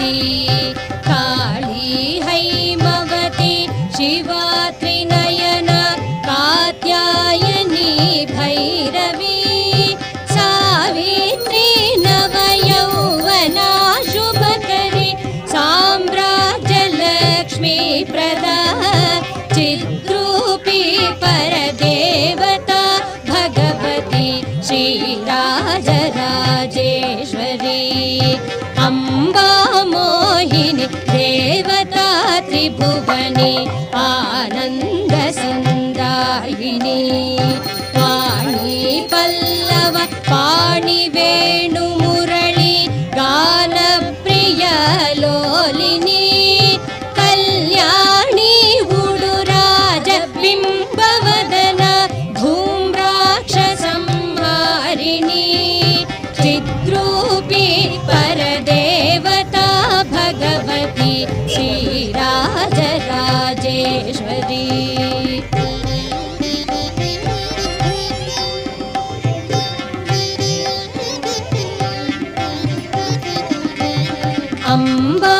भगवती काली हैमवती शिवा त्रिनयना कात्यायनी भैरवी सावित्री नवयौवना शुभकरी साम्राज्यलक्ष्मी प्रदा चिद्रूपी परदेवता भगवती श्रीराजराजेश्वरी अम्बा मोहिनी देवता त्रिभुवनी आनन्दसन्दायिनी वाणी पल्लव पाणि वेणु मुरळी गानप्रिया लोलिनी कल्याणी उडुराज बिम्बवदना धूम्राक्षसंहारिणी चिद्रूपी परदेवता भगवती श्रीराजराजेश्वरी अम्बा